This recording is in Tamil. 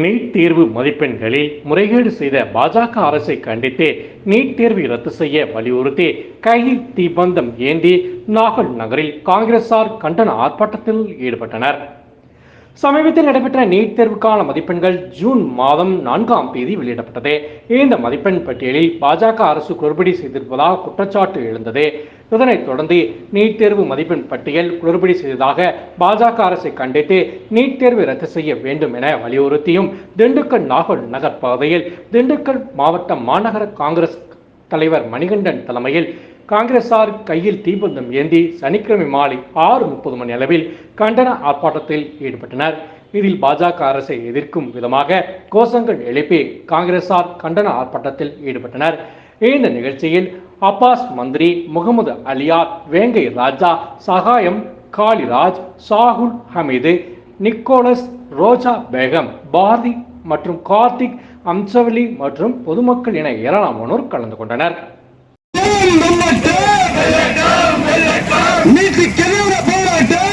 நீட் தேர்வு மதிப்பெண்களில் முறைகேடு செய்த பாஜக அரசை கண்டித்து நீட் தேர்வை ரத்து செய்ய வலியுறுத்தி கையில் தீப்பந்தம் ஏந்தி நாகல் நகரில் காங்கிரசார் கண்டன ஆர்ப்பாட்டத்தில் ஈடுபட்டனர். சமீபத்தில் நடைபெற்ற நீட் தேர்வுக்கான மதிப்பெண்கள் ஜூன் மாதம் 4ஆம் தேதி வெளியிடப்பட்டது. இந்த மதிப்பெண் பட்டியலில் பாஜக அரசு குளறுபடி செய்திருப்பதாக குற்றச்சாட்டு எழுந்தது. இதனைத் தொடர்ந்து நீட் தேர்வு மதிப்பெண் பட்டியல் குளறுபடி செய்ததாக பாஜக அரசை கண்டித்து நீட் தேர்வை ரத்து செய்ய வேண்டும் என வலியுறுத்தியும் திண்டுக்கல் நாகல் நகர் பகுதியில் திண்டுக்கல் மாவட்ட மாநகர காங்கிரஸ் தலைவர் மணிகண்டன் தலைமையில் காங்கிரசார் கையில் தீப்பந்தம் ஏந்தி சனிக்கிழமை மாலை 6:30 மணி அளவில் கண்டன ஆர்ப்பாட்டத்தில் ஈடுபட்டனர். இதில் பாஜக அரசை எதிர்க்கும் விதமாக கோஷங்கள் எழுப்பி காங்கிரசார் கண்டன ஆர்ப்பாட்டத்தில் ஈடுபட்டனர். இந்த நிகழ்ச்சியில் அப்பாஸ் மந்திரி, முகமது அலியார், வேங்கை ராஜா, சகாயம், காளிராஜ், சாகுல் ஹமீது, நிக்கோலஸ், ரோஜா பேகம், பாரதி மற்றும் கார்த்திக், அம்சவலி மற்றும் பொதுமக்கள் என ஏராளமானோர் கலந்து கொண்டனர். நீதிக்கு எதிரான போராட்டம்